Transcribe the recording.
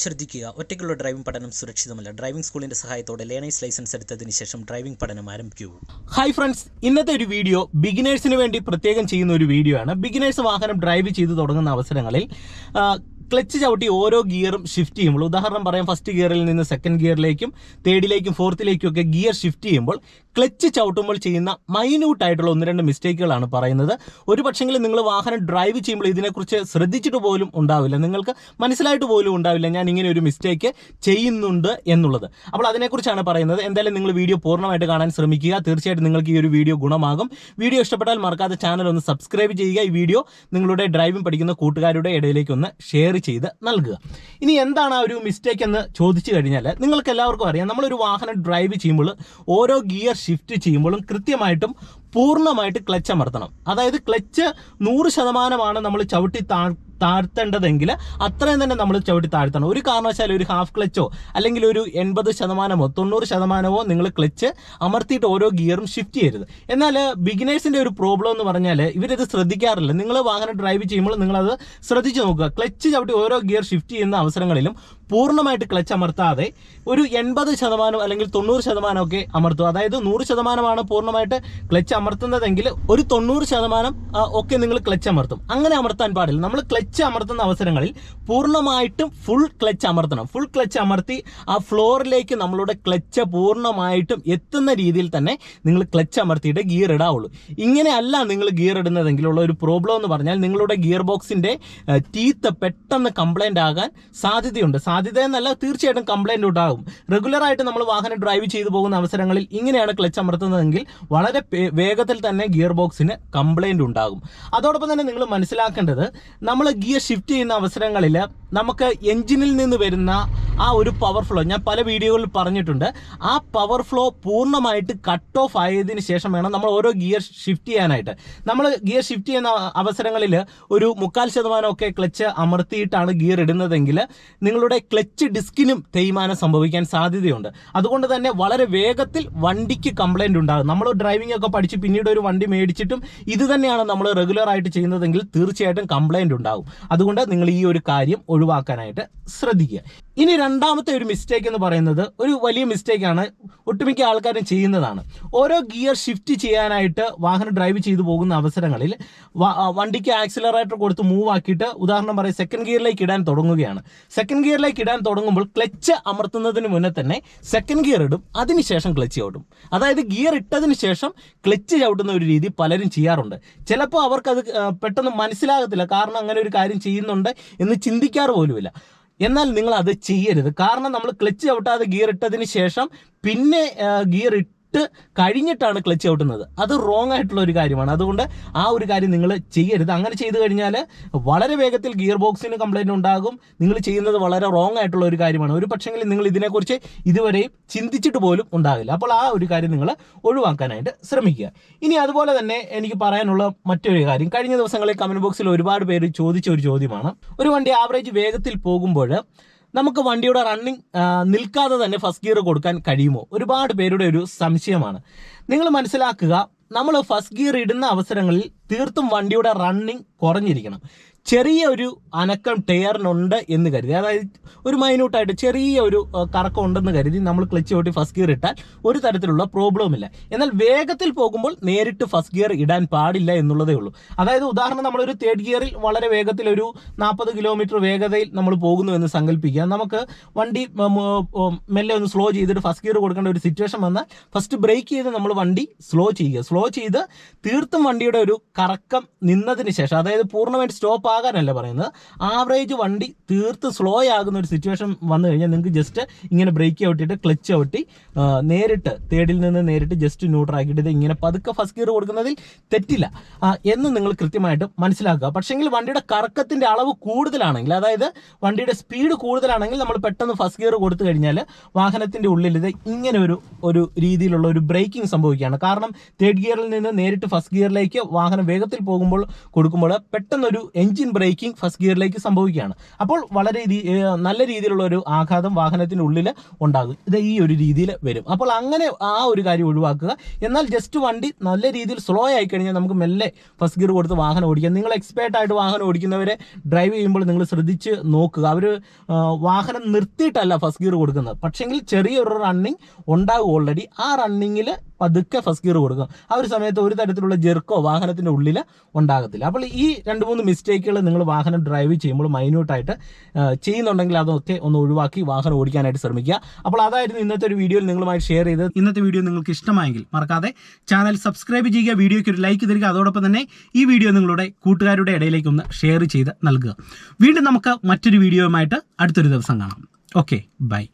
ശ്രദ്ധിക്കുക, ഒറ്റയ്ക്കുള്ള ഡ്രൈവിംഗ് പഠനം സുരക്ഷിതമല്ല. ഡ്രൈവിംഗ് സ്കൂളിന്റെ സഹായത്തോടെ ലേണേഴ്സ് ലൈസൻസ് എടുത്തതിന് ശേഷം ഡ്രൈവിംഗ് പഠനം ആരംഭിക്കൂ. ഹായ് ഫ്രണ്ട്സ്, ഇന്നത്തെ ഒരു വീഡിയോ ബിഗിനേഴ്സിന് വേണ്ടി പ്രത്യേകം ചെയ്യുന്ന ഒരു വീഡിയോ ആണ്. ബിഗിനേഴ്സ് വാഹനം ഡ്രൈവ് ചെയ്ത് തുടങ്ങുന്ന അവസരങ്ങളിൽ ക്ലച്ച് ചവിട്ടി ഓരോ ഗിയറും ഷിഫ്റ്റ് ചെയ്യുമ്പോൾ, ഉദാഹരണം പറയാം, ഫസ്റ്റ് ഗിയറിൽ നിന്ന് സെക്കൻഡ് ഗിയറിലേക്കും തേർഡിലേക്കും ഫോർത്തിലേക്കും ഒക്കെ ഗിയർ ഷിഫ്റ്റ് ചെയ്യുമ്പോൾ ക്ലച്ച് ചവിട്ടുമ്പോൾ ചെയ്യുന്ന മൈന്യൂട്ടായിട്ടുള്ള ഒന്ന് രണ്ട് മിസ്റ്റേക്കുകളാണ് പറയുന്നത്. ഒരു പക്ഷെങ്കിൽ നിങ്ങൾ വാഹനം ഡ്രൈവ് ചെയ്യുമ്പോൾ ഇതിനെക്കുറിച്ച് ശ്രദ്ധിച്ചിട്ട് പോലും ഉണ്ടാവില്ല, നിങ്ങൾക്ക് മനസ്സിലായിട്ട് പോലും ഉണ്ടാവില്ല ഞാൻ ഇങ്ങനെ ഒരു മിസ്റ്റേക്ക് ചെയ്യുന്നുണ്ട് എന്നുള്ളത്. അപ്പോൾ അതിനെക്കുറിച്ചാണ് പറയുന്നത്. എന്തായാലും നിങ്ങൾ വീഡിയോ പൂർണ്ണമായിട്ട് കാണാൻ ശ്രമിക്കുക. തീർച്ചയായിട്ടും നിങ്ങൾക്ക് ഈ ഒരു വീഡിയോ ഗുണമാകും. വീഡിയോ ഇഷ്ടപ്പെട്ടാൽ മറക്കാതെ ചാനൽ ഒന്ന് സബ്സ്ക്രൈബ് ചെയ്യുക. ഈ വീഡിയോ നിങ്ങളുടെ ഡ്രൈവിംഗ് പഠിക്കുന്ന കൂട്ടുകാരുടെ ഇടയിലേക്ക് ഒന്ന് ഷെയർ ചെയ്ത് നൽകുക. ഇനി എന്താണ് ആ ഒരു മിസ്റ്റേക്ക് എന്ന് ചോദിച്ചു കഴിഞ്ഞാൽ, നിങ്ങൾക്ക് എല്ലാവർക്കും അറിയാം, നമ്മളൊരു വാഹനം ഡ്രൈവ് ചെയ്യുമ്പോൾ ഓരോ ഗിയർ ഷിഫ്റ്റ് ചെയ്യുമ്പോഴും കൃത്യമായിട്ടും പൂർണ്ണമായിട്ട് ക്ലച്ച് അമർത്തണം. അതായത് ക്ലച്ച് 100% നമ്മൾ ചവിട്ടി താഴ്ത്തേണ്ടതെങ്കിൽ അത്രയും തന്നെ നമ്മൾ ചവിട്ടി താഴ്ത്തണം. ഒരു കാരണവശാലും ഒരു ഹാഫ് ക്ലച്ചോ അല്ലെങ്കിൽ ഒരു 80%, 90% നിങ്ങൾ ക്ലച്ച് അമർത്തിയിട്ട് ഓരോ ഗിയറും ഷിഫ്റ്റ് ചെയ്യരുത്. എന്നാൽ ബിഗിനേഴ്സിൻ്റെ ഒരു പ്രോബ്ലം എന്ന് പറഞ്ഞാൽ ഇവരിത് ശ്രദ്ധിക്കാറില്ല. നിങ്ങൾ വാഹനം ഡ്രൈവ് ചെയ്യുമ്പോൾ നിങ്ങളത് ശ്രദ്ധിച്ച് നോക്കുക. ക്ലച്ച് ചവിട്ടി ഓരോ ഗിയർ ഷിഫ്റ്റ് ചെയ്യുന്ന അവസരങ്ങളിലും പൂർണ്ണമായിട്ട് ക്ലച്ച് അമർത്താതെ ഒരു 80% അല്ലെങ്കിൽ 90% ഒക്കെ അമർത്തുക. അതായത് 100% പൂർണ്ണമായിട്ട് ക്ലച്ച് അമർത്തുന്നതെങ്കിൽ ഒരു 90% ഒക്കെ നിങ്ങൾ ക്ലച്ച് അമർത്തും. അങ്ങനെ അമർത്താൻ പാടില്ല. നമ്മൾ ക്ലച്ച് അമർത്തുന്ന അവസരങ്ങളിൽ പൂർണ്ണമായിട്ടും ഫുൾ ക്ലച്ച് അമർത്തണം. ഫുൾ ക്ലച്ച് അമർത്തി ആ ഫ്ലോറിലേക്ക് നമ്മളുടെ ക്ലച്ച് പൂർണ്ണമായിട്ടും എത്തുന്ന രീതിയിൽ തന്നെ നിങ്ങൾ ക്ലച്ച് അമർത്തിയിട്ട് ഗിയർ ഇടാവുള്ളൂ. ഇങ്ങനെയല്ല നിങ്ങൾ ഗിയർ ഇടുന്നതെങ്കിലുള്ള ഒരു പ്രോബ്ലം എന്ന് പറഞ്ഞാൽ നിങ്ങളുടെ ഗിയർ ബോക്സിൻ്റെ ടീത്ത് പെട്ടെന്ന് കംപ്ലൈൻ്റ് ആകാൻ സാധ്യതയുണ്ട്. സാധ്യതയെന്നല്ല, തീർച്ചയായിട്ടും കംപ്ലൈൻറ്റ് ഉണ്ടാകും. റെഗുലറായിട്ട് നമ്മൾ വാഹനം ഡ്രൈവ് ചെയ്തു പോകുന്ന അവസരങ്ങളിൽ ഇങ്ങനെയാണ് ക്ലച്ച് അമർത്തുന്നതെങ്കിൽ വളരെ വേഗത്തിൽ തന്നെ ഗിയർ ബോക്സിന് കംപ്ലൈൻറ്റ് ഉണ്ടാകും. അതോടൊപ്പം തന്നെ നിങ്ങൾ മനസ്സിലാക്കേണ്ടത്, നമ്മൾ ഗിയർ ഷിഫ്റ്റ് ചെയ്യുന്ന അവസരങ്ങളിൽ നമുക്ക് എഞ്ചിനിൽ നിന്ന് വരുന്ന ആ ഒരു പവർ ഫ്ലോ, ഞാൻ പല വീഡിയോകളിൽ പറഞ്ഞിട്ടുണ്ട്, ആ പവർ ഫ്ലോ പൂർണ്ണമായിട്ട് കട്ട് ഓഫ് ആയതിനു ശേഷം വേണം നമ്മൾ ഓരോ ഗിയർ ഷിഫ്റ്റ് ചെയ്യാനായിട്ട്. നമ്മൾ ഗിയർ ഷിഫ്റ്റ് ചെയ്യുന്ന അവസരങ്ങളിൽ ഒരു 3/4% ഒക്കെ ക്ലച്ച് അമർത്തിയിട്ടാണ് ഗിയർ ഇടുന്നതെങ്കിൽ നിങ്ങളുടെ ക്ലച്ച് ഡിസ്കിനും തേയ്മാനം സംഭവിക്കാൻ സാധ്യതയുണ്ട്. അതുകൊണ്ട് തന്നെ വളരെ വേഗത്തിൽ വണ്ടിക്ക് കംപ്ലൈൻറ്റ് ഉണ്ടാകും. നമ്മൾ ഡ്രൈവിംഗ് ഒക്കെ പഠിച്ച് പിന്നീട് ഒരു വണ്ടി മേടിച്ചിട്ടും ഇത് തന്നെയാണ് നമ്മൾ റെഗുലറായിട്ട് ചെയ്യുന്നതെങ്കിൽ തീർച്ചയായിട്ടും കംപ്ലൈൻറ്റ് ഉണ്ടാകും. അതുകൊണ്ട് നിങ്ങൾ ഈ ഒരു കാര്യം ഒഴിവാക്കാനായിട്ട് ശ്രദ്ധിക്കുക. ഇനി രണ്ടാമത്തെ ഒരു മിസ്റ്റേക്ക് എന്ന് പറയുന്നത് ഒരു വലിയ മിസ്റ്റേക്കാണ്, ഒട്ടുമിക്ക ആൾക്കാരും ചെയ്യുന്നതാണ്. ഓരോ ഗിയർ ഷിഫ്റ്റ് ചെയ്യാനായിട്ട് വാഹനം ഡ്രൈവ് ചെയ്തു പോകുന്ന അവസരങ്ങളിൽ വണ്ടിക്ക് ആക്സിലറേറ്റർ കൊടുത്ത് മൂവ് ആക്കിയിട്ട്, ഉദാഹരണം പറയും, സെക്കൻഡ് ഗിയറിലേക്ക് ഇടാൻ തുടങ്ങുകയാണ്. സെക്കൻഡ് ഗിയറിലേക്ക് ഇടാൻ തുടങ്ങുമ്പോൾ ക്ലച്ച് അമർത്തുന്നതിന് മുന്നേ തന്നെ സെക്കൻഡ് ഗിയർ ഇടും, അതിനുശേഷം ക്ലച്ച് ചവിട്ടും. അതായത് ഗിയർ ഇട്ടതിന് ശേഷം ക്ലച്ച് ചവിട്ടുന്ന ഒരു രീതി പലരും ചെയ്യാറുണ്ട്. ചിലപ്പോൾ അവർക്കത് പെട്ടെന്ന് മനസ്സിലാകത്തില്ല, കാരണം അങ്ങനെ ഒരു കാര്യം ചെയ്യുന്നുണ്ട് എന്ന് ചിന്തിക്കാറ് പോലുമില്ല. എന്നാൽ നിങ്ങൾ അത് ചെയ്യരുത്. കാരണം നമ്മൾ ക്ലച്ച് ചവിട്ടാതെ ഗിയർ ഇട്ടതിന് ശേഷം പിന്നെ ഗിയർ കഴിഞ്ഞിട്ടാണ് ക്ലച്ച് ചവിട്ടുന്നത്. അത് റോങ് ആയിട്ടുള്ള ഒരു കാര്യമാണ്. അതുകൊണ്ട് ആ ഒരു കാര്യം നിങ്ങൾ ചെയ്യരുത്. അങ്ങനെ ചെയ്തു കഴിഞ്ഞാൽ വളരെ വേഗത്തിൽ ഗിയർ ബോക്സിന് കംപ്ലൈൻറ്റ് ഉണ്ടാകും. നിങ്ങൾ ചെയ്യുന്നത് വളരെ റോങ് ആയിട്ടുള്ള ഒരു കാര്യമാണ്. ഒരു പക്ഷെങ്കിൽ നിങ്ങൾ ഇതിനെക്കുറിച്ച് ഇതുവരെയും ചിന്തിച്ചിട്ട് പോലും ഉണ്ടാകില്ല. അപ്പോൾ ആ ഒരു കാര്യം നിങ്ങൾ ഒഴിവാക്കാനായിട്ട് ശ്രമിക്കുക. ഇനി അതുപോലെ തന്നെ എനിക്ക് പറയാനുള്ള മറ്റൊരു കാര്യം, കഴിഞ്ഞ ദിവസങ്ങളിൽ കമൻറ്റ് ബോക്സിൽ ഒരുപാട് പേര് ചോദിച്ച ഒരു ചോദ്യമാണ്. ഒരു വണ്ടി ആവറേജ് വേഗത്തിൽ പോകുമ്പോൾ നമുക്ക് വണ്ടിയുടെ റണ്ണിങ് നിൽക്കാതെ തന്നെ ഫസ്റ്റ് ഗിയർ കൊടുക്കാൻ കഴിയുമോ? ഒരുപാട് പേരുടെ ഒരു സംശയമാണ്. നിങ്ങൾ മനസ്സിലാക്കുക, നമ്മൾ ഫസ്റ്റ് ഗിയർ ഇടുന്ന അവസരങ്ങളിൽ തീർത്തും വണ്ടിയുടെ റണ്ണിങ് കുറഞ്ഞിരിക്കണം. ചെറിയ ഒരു അനക്കം ടയറിനുണ്ട് എന്ന് കരുതി, അതായത് ഒരു മൈന്യൂട്ടായിട്ട് ചെറിയ ഒരു കറക്കം ഉണ്ടെന്ന് കരുതി നമ്മൾ ക്ലച്ച് ചവിട്ടി ഫസ്റ്റ് ഗിയർ ഇട്ടാൽ ഒരു തരത്തിലുള്ള പ്രോബ്ലവുമില്ല. എന്നാൽ വേഗത്തിൽ പോകുമ്പോൾ നേരിട്ട് ഫസ്റ്റ് ഗിയർ ഇടാൻ പാടില്ല എന്നുള്ളതേ ഉള്ളൂ. അതായത് ഉദാഹരണം, നമ്മളൊരു തേർഡ് ഗിയറിൽ വളരെ വേഗത്തിൽ ഒരു 40 കിലോമീറ്റർ വേഗതയിൽ നമ്മൾ പോകുന്നു എന്ന് സങ്കല്പിക്കുക. നമുക്ക് വണ്ടി മെല്ലെ ഒന്ന് സ്ലോ ചെയ്തിട്ട് ഫസ്റ്റ് ഗിയർ കൊടുക്കേണ്ട ഒരു സിറ്റുവേഷൻ വന്നാൽ ഫസ്റ്റ് ബ്രേക്ക് ചെയ്ത് നമ്മൾ വണ്ടി സ്ലോ ചെയ്യുക. സ്ലോ ചെയ്ത് തീർത്തും വണ്ടിയുടെ ഒരു കറക്കം നിന്നതിന് ശേഷം, അതായത് പൂർണ്ണമായിട്ട് സ്റ്റോപ്പ് ആകാനല്ല പറയുന്നത്, ആവറേജ് വണ്ടി തീർത്ത് സ്ലോ ആകുന്ന ഒരു സിറ്റുവേഷൻ വന്നു കഴിഞ്ഞാൽ നിങ്ങൾക്ക് ജസ്റ്റ് ഇങ്ങനെ ബ്രേക്ക് ചവിട്ടിയിട്ട് ക്ലച്ച് ചവിട്ടി നേരിട്ട് തേർഡിൽ നിന്ന് നേരിട്ട് ജസ്റ്റ് ന്യൂട്രൽ ആക്കിയിട്ട് ഇത് ഇങ്ങനെ പതുക്കെ ഫസ്റ്റ് ഗിയർ കൊടുക്കുന്നതിൽ തെറ്റില്ല എന്ന് നിങ്ങൾ കൃത്യമായിട്ട് മനസ്സിലാക്കുക. പക്ഷേങ്കിൽ വണ്ടിയുടെ കറക്കത്തിൻ്റെ അളവ് കൂടുതലാണെങ്കിൽ, അതായത് വണ്ടിയുടെ സ്പീഡ് കൂടുതലാണെങ്കിൽ നമ്മൾ പെട്ടെന്ന് ഫസ്റ്റ് ഗിയർ കൊടുത്തു കഴിഞ്ഞാൽ വാഹനത്തിൻ്റെ ഉള്ളിൽ ഇത് ഇങ്ങനെ ഒരു രീതിയിലുള്ള ഒരു ബ്രേക്കിംഗ് സംഭവിക്കുകയാണ്. കാരണം തേർഡ് ഗിയറിൽ നിന്ന് നേരിട്ട് ഫസ്റ്റ് ഗിയറിലേക്ക് വാഹനം വേഗത്തിൽ കൊടുക്കുമ്പോൾ പെട്ടെന്നൊരു എഞ്ചിൻ എൻജിൻ ബ്രേക്കിംഗ് ഫസ്റ്റ് ഗിയറിലേക്ക് സംഭവിക്കുകയാണ്. അപ്പോൾ വളരെ നല്ല രീതിയിലുള്ള ഒരു ആഘാതം വാഹനത്തിൻ്റെ ഉള്ളിൽ ഉണ്ടാകും. ഇത് ഈ ഒരു രീതിയിൽ വരും. അപ്പോൾ അങ്ങനെ ആ ഒരു കാര്യം ഒഴിവാക്കുക. എന്നാൽ ജസ്റ്റ് വണ്ടി നല്ല രീതിയിൽ സ്ലോ ആയി കഴിഞ്ഞാൽ നമുക്ക് മെല്ലെ ഫസ്റ്റ് ഗിയർ കൊടുത്ത് വാഹനം ഓടിക്കാം. നിങ്ങൾ എക്സ്പേർട്ടായിട്ട് വാഹനം ഓടിക്കുന്നവരെ ഡ്രൈവ് ചെയ്യുമ്പോൾ നിങ്ങൾ ശ്രദ്ധിച്ച് നോക്കുക. അവർ വാഹനം നിർത്തിയിട്ടല്ല ഫസ്റ്റ് ഗിയർ കൊടുക്കുന്നത്, പക്ഷെങ്കിൽ ചെറിയൊരു റണ്ണിങ് ഉണ്ടാകും ഓൾറെഡി. ആ റണ്ണിങ്ങിൽ പതുക്കെ ഫസ്റ്റ് ഗിയർ കൊടുക്കും. ആ ഒരു സമയത്ത് ഒരു തരത്തിലുള്ള ജെർക്കോ വാഹനത്തിൻ്റെ ഉള്ളിൽ ഉണ്ടാകത്തില്ല. അപ്പോൾ ഈ 2-3 മിസ്റ്റേക്കുകൾ നിങ്ങൾ വാഹനം ഡ്രൈവ് ചെയ്യുമ്പോൾ മൈന്യൂട്ടായിട്ട് ചെയ്യുന്നുണ്ടെങ്കിൽ അതൊക്കെ ഒന്ന് ഒഴിവാക്കി വാഹനം ഓടിക്കാനായിട്ട് ശ്രമിക്കുക. അപ്പോൾ അതായിരുന്നു ഇന്നത്തെ ഒരു വീഡിയോയിൽ നിങ്ങളുമായി ഷെയർ ചെയ്തത്. ഇന്നത്തെ വീഡിയോ നിങ്ങൾക്ക് ഇഷ്ടമായെങ്കിൽ മറക്കാതെ ചാനൽ സബ്സ്ക്രൈബ് ചെയ്യുക, വീഡിയോയ്ക്ക് ഒരു ലൈക്ക് തരിക. അതോടൊപ്പം തന്നെ ഈ വീഡിയോ നിങ്ങളുടെ കൂട്ടുകാരുടെ ഇടയിലേക്ക് ഒന്ന് ഷെയർ ചെയ്ത് നൽകുക. വീണ്ടും നമുക്ക് മറ്റൊരു വീഡിയോയുമായിട്ട് അടുത്തൊരു ദിവസം കാണാം. Okay, by.